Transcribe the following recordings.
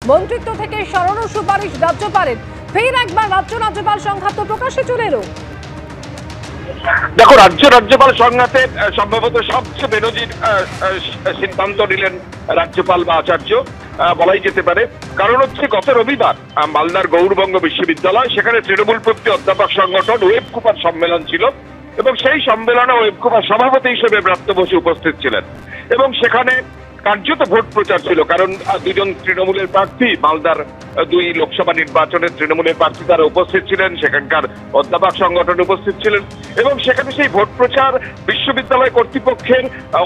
মন্ত্রিত্ব থেকে সরানোর সুপারিশ রাজ্যপালের। ফের একবার রাজ্যপাল সংঘাত প্রকাশ্যে চলে এলো। দেখো, রাজ্যপাল সংঘাতে সম্ভবত সবচেয়ে বেনজির সিদ্ধান্ত নিলেন রাজ্যপাল বা আচার্য বলাই যেতে পারে। কারণ হচ্ছে গত রবিবার মালদার গৌরবঙ্গ বিশ্ববিদ্যালয়, সেখানে তৃণমূলপন্থী অধ্যাপক সংগঠন ওয়েবকুপার সম্মেলন ছিল এবং সেই সম্মেলনে ওয়েবকুপার সভাপতি হিসেবে ব্রাত্য বসু উপস্থিত ছিলেন এবং সেখানে কার্যত ভোট প্রচার ছিল। কারণ দুজন তৃণমূলের প্রার্থী, মালদার 2 লোকসভা নির্বাচনের তৃণমূলের প্রার্থী তারা উপস্থিত ছিলেন, সেখানকার অধ্যাপক সংগঠন উপস্থিত ছিলেন এবং সেখানে সেই ভোট প্রচার বিশ্ববিদ্যালয় কর্তৃপক্ষের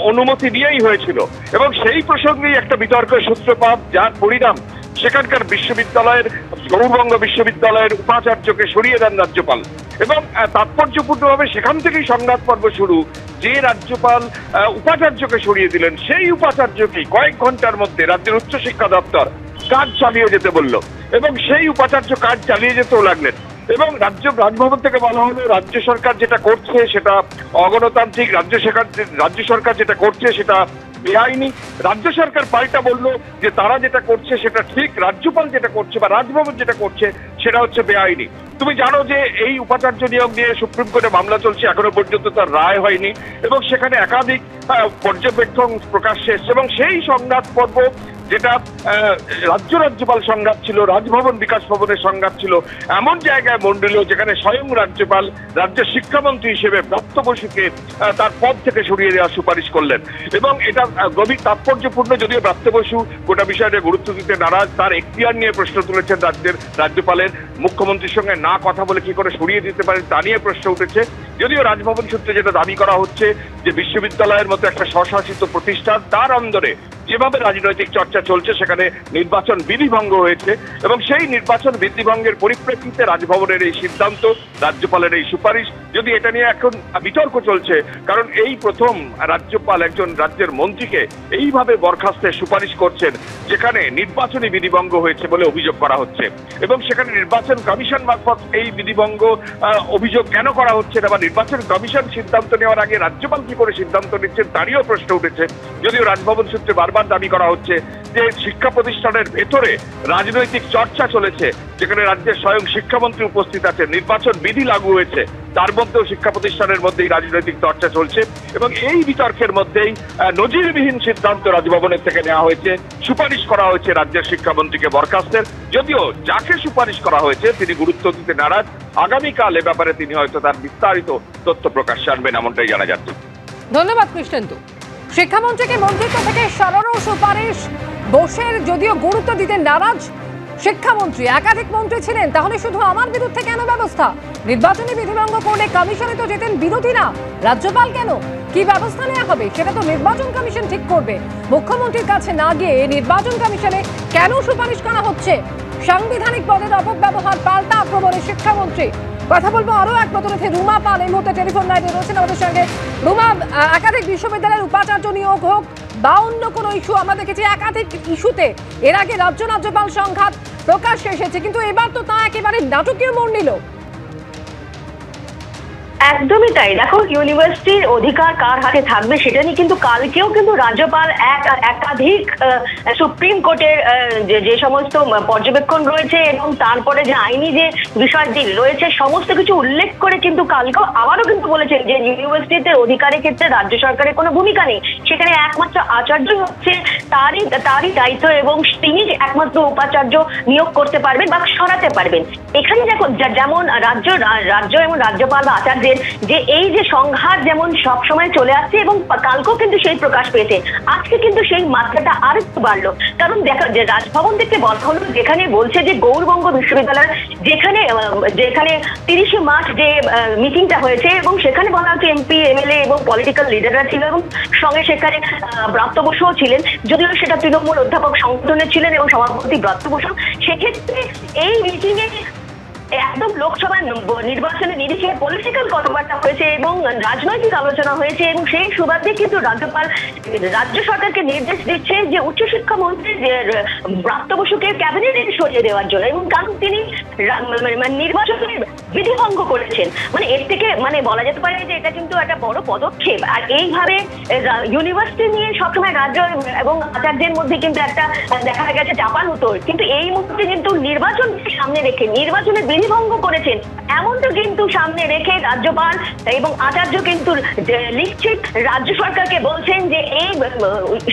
অনুমতি নিয়েই হয়েছিল এবং সেই প্রসঙ্গেই একটা বিতর্কের সূত্রপাত, যার পরিণাম সেখানকার বিশ্ববিদ্যালয়ের গৌরবঙ্গ বিশ্ববিদ্যালয়ের উপাচার্যকে সরিয়ে দেন রাজ্যপাল এবং তাৎপর্যপূর্ণভাবে সেখান থেকেই সংঘাত পর্ব শুরু। যে রাজ্যপাল উপাচার্যকে সরিয়ে দিলেন, সেই উপাচার্যকে কয়েক ঘন্টার মধ্যে রাজ্যের উচ্চশিক্ষা দপ্তর কাজ চালিয়ে যেতে বলল এবং সেই উপাচার্য কাজ চালিয়ে যেতেও লাগলেন এবং রাজভবন থেকে বলা হলো রাজ্য সরকার যেটা করছে সেটা অগণতান্ত্রিক, রাজ্য সরকার যেটা করছে সেটা বেআইনি। রাজ্য সরকার পাল্টা বলল যে তারা যেটা করছে সেটা ঠিক, রাজ্যপাল যেটা করছে বা রাজভবন যেটা করছে সেটা হচ্ছে বেআইনি। তুমি জানো যে এই উপাচার্য নিয়োগ নিয়ে সুপ্রিম কোর্টে মামলা চলছে, এখনো পর্যন্ত তার রায় হয়নি এবং সেখানে একাধিক পর্যবেক্ষণ প্রকাশ্যে এসছে এবং সেই সংঘাত পর্ব যেটা রাজ্যপাল সংঘাত ছিল, রাজভবন বিকাশ ভবনের সংঘাত ছিল, এমন জায়গায় মন্ডল যেখানে স্বয়ং রাজ্যপাল রাজ্যের শিক্ষামন্ত্রী হিসেবে ব্রাত্য বসুকে তার পদ থেকে সরিয়ে দেওয়ার সুপারিশ করলেন এবং এটা গভীর তাৎপর্যপূর্ণ। যদিও ব্রাত্য বসু গোটা বিষয়টা গুরুত্ব দিতে নারাজ, তার এখতিয়ার নিয়ে প্রশ্ন তুলেছেন রাজ্যপালের, মুখ্যমন্ত্রীর সঙ্গে না কথা বলে কি করে সরিয়ে দিতে পারেন তা নিয়ে প্রশ্ন উঠেছে। যদিও রাজভবন সূত্রে যেটা দাবি করা হচ্ছে যে বিশ্ববিদ্যালয়ের মতো একটা স্বশাসিত প্রতিষ্ঠান, তার অন্দরে যেভাবে রাজনৈতিক চর্চা চলছে সেখানে নির্বাচন বিধিভঙ্গ হয়েছে এবং সেই নির্বাচন বিধিভঙ্গের পরিপ্রেক্ষিতে রাজভবনের এই সিদ্ধান্ত, রাজ্যপালের এই সুপারিশ। যদি এটা নিয়ে এখন বিতর্ক চলছে, কারণ এই প্রথম রাজ্যপাল একজন রাজ্যের মন্ত্রীকে এইভাবে বরখাস্তের সুপারিশ করছেন যেখানে নির্বাচনী বিধিভঙ্গ হয়েছে বলে অভিযোগ করা হচ্ছে এবং সেখানে নির্বাচন কমিশন মারফত এই বিধিভঙ্গ অভিযোগ কেন করা হচ্ছে না বা নির্বাচন কমিশন সিদ্ধান্ত নেওয়ার আগে রাজ্যপাল কি করে সিদ্ধান্ত নিচ্ছেন তারও প্রশ্ন উঠেছে। যদিও রাজভবন সূত্রে বারবার দাবি করা হচ্ছে যে শিক্ষা প্রতিষ্ঠানের ভেতরে রাজনৈতিক চর্চা চলেছে, যেখানে রাজ্যের স্বয়ং শিক্ষামন্ত্রী উপস্থিত আছেন, নির্বাচন বিধি লাগু হয়েছে, তার মধ্যেও শিক্ষা প্রতিষ্ঠানের মধ্যেই রাজনৈতিক চর্চা চলছে এবং এই বিতর্কের মধ্যেই নজিরবিহীন সিদ্ধান্ত রাজভবনের থেকে নেওয়া হয়েছে, সুপারিশ করা হয়েছে রাজ্যের শিক্ষামন্ত্রীকে বরখাস্তের। যদিও যাকে সুপারিশ করা হয়েছে তিনি গুরুত্ব দিতে নারাজ, আগামীকাল এ ব্যাপারে তিনি হয়তো তার বিস্তারিত তথ্য প্রকাশ্যে আনবেন এমনটাই জানা যাচ্ছে। ধন্যবাদ কৃষ্ণেন্দু। শিক্ষামন্ত্রীকে মন্ত্রিত্ব থেকে সরানোর সুপারিশ বোসের, যদিও গুরুত্ব দিতে নারাজ শিক্ষামন্ত্রী। একাধিক মন্ত্রী ছিলেন, তাহলে শুধু আমার বিরুদ্ধে কেন ব্যবস্থা? নির্বাচনী বিধিভঙ্গ করলে কমিশনে তো যেতেন বিরোধীরা, রাজ্যপাল কেন? কি ব্যবস্থা নেওয়া হবে সেটা তো নির্বাচন কমিশন ঠিক করবে। মুখ্যমন্ত্রীর কাছে না গিয়ে নির্বাচন কমিশনে কেন সুপারিশ করা হচ্ছে? সাংবিধানিক পদের অপব্যবহার, পাল্টা আক্রমণে শিক্ষামন্ত্রী। কথা বলবো আরো এক প্রতিনিধি রুমা পাল এই মুহূর্তে টেলিফোন লাইনে রয়েছেন আমাদের সঙ্গে। রুমা, একাধিক বিশ্ববিদ্যালয়ের উপাচার্য নিয়োগ হোক বা অন্য কোনো ইস্যু, আমরা দেখেছি একাধিক ইস্যুতে এর আগে রাজ্যপাল সংঘাত প্রকাশ্যে এসেছে, কিন্তু এবার তো তা একেবারে নাটকীয় মোড় নিল। একদমই তাই। দেখো, ইউনিভার্সিটির অধিকার কার হাতে থাকবে সেটা নিয়ে কিন্তু কালকেও কিন্তু রাজ্যপাল একাধিক সুপ্রিম কোর্টের যে সমস্ত পর্যবেক্ষণ রয়েছে এবং তারপরে যে আইনি যে বিষয়টি রয়েছে সমস্ত কিছু উল্লেখ করে কিন্তু কালকেও আবারও কিন্তু বলেছেন যে ইউনিভার্সিটিতে অধিকারের ক্ষেত্রে রাজ্য সরকারের কোনো ভূমিকা নেই, সেখানে একমাত্র আচার্যই হচ্ছে তারই দায়িত্ব এবং তিনি একমাত্র উপাচার্য নিয়োগ করতে পারবেন বা সরাতে পারবেন। এখানে দেখো, যেমন রাজ্য এবং রাজ্যপাল বা আচার্যের যে এই যে সংঘাত যেমন সবসময় চলে আসছে এবং কালকেও কিন্তু সেই প্রকাশ পেয়েছে, আজকে কিন্তু সেই মাত্রাটা আর একটু বাড়লো। কারণ দেখো, যে রাজভবন থেকে বলা হলো, যেখানে বলছে যে গৌরবঙ্গ বিশ্ববিদ্যালয় যেখানে 30শে মার্চ যে মিটিংটা হয়েছে এবং সেখানে বলা হচ্ছে এমপি, এমএলএ এবং পলিটিক্যাল লিডাররা ছিল এবং সঙ্গে সেখানে ব্রাত্য বসুও ছিলেন, যদিও সেটা তৃণমূল অধ্যাপক সংগঠনের ছিলেন এবং সভাপতি ব্রাত্য বসু। সেক্ষেত্রে এই মিটিংয়ে একদম লোকসভা নির্বাচনের নিরিখে পলিটিক্যাল কথাবার্তা হয়েছে এবং রাজনৈতিক আলোচনা হয়েছে এবং সেই সুবাদে কিন্তু রাজ্যপাল রাজ্য সরকারকে নির্দেশ দিচ্ছে যে উচ্চশিক্ষা মন্ত্রী ব্রাত্য বসুকে ক্যাবিনেট থেকে সরিয়ে দেওয়ার জন্য, এবং কারণ তিনি নির্বাচনের বিধিভঙ্গ করেছেন। মানে এর থেকে বলা যেতে পারে যে এটা কিন্তু একটা বড় পদক্ষেপ। আর এইভাবে ইউনিভার্সিটি নিয়ে সবসময় রাজ্য এবং আচার্যের মধ্যে কিন্তু একটা দেখা গেছে চাপান উত্তর, কিন্তু এই মুহূর্তে কিন্তু নির্বাচনকে সামনে রেখে নির্বাচনের বিধিভঙ্গ করেছেন এমনটা কিন্তু সামনে রেখে রাজ্যপাল এবং আচার্য কিন্তু লিখছে রাজ্য সরকারকে, বলছেন যে এই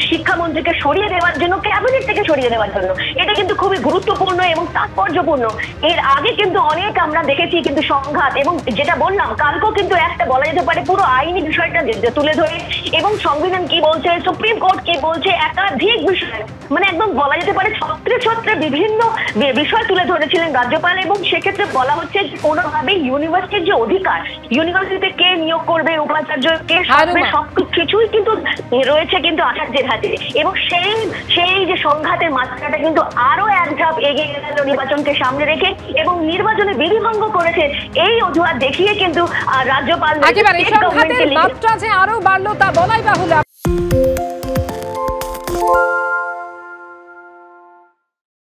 শিক্ষামন্ত্রীকে সরিয়ে দেওয়ার জন্য, ক্যাবিনেট থেকে সরিয়ে দেওয়ার জন্য। এটা কিন্তু খুবই গুরুত্বপূর্ণ এবং তাৎপর্যপূর্ণ। এর আগে কিন্তু অনেক আমরা দেখেছি কিন্তু সংঘাত, এবং যেটা বললাম কালকেও কিন্তু একটা বলা যেতে পারে পুরো আইনি বিষয়টা তুলে ধরে এবং সংবিধান কি বলছে, সুপ্রিম কোর্ট কি বলছে, একাধিক বিষয় একদম বলা যেতে পারে ছত্রে ছত্রে বিভিন্ন বিষয় তুলে ধরেছিলেন রাজ্যপাল। এবং সেক্ষেত্রে বলা হচ্ছে যে কোনোভাবেই ইউনিভার্সিটির যে অধিকার, ইউনিভার্সিটিতে কে নিয়োগ করবে, উপাচার্য কে সারবে, সবকিছুই কিন্তু রয়েছে কিন্তু আচার্যের হাতে। এবং সেই যে সংঘাতের মাত্রাটা কিন্তু আরো এক ধাপ এগিয়ে গেল নির্বাচনকে সামনে রেখে, এবং নির্বাচনে বিধিভঙ্গ করেছে এই অজুহাত দেখিয়ে কিন্তু রাজ্যপাল একেবারে সংঘাতের মাত্রা যে আরো বাড়লো তা বলাই বাহুল্য।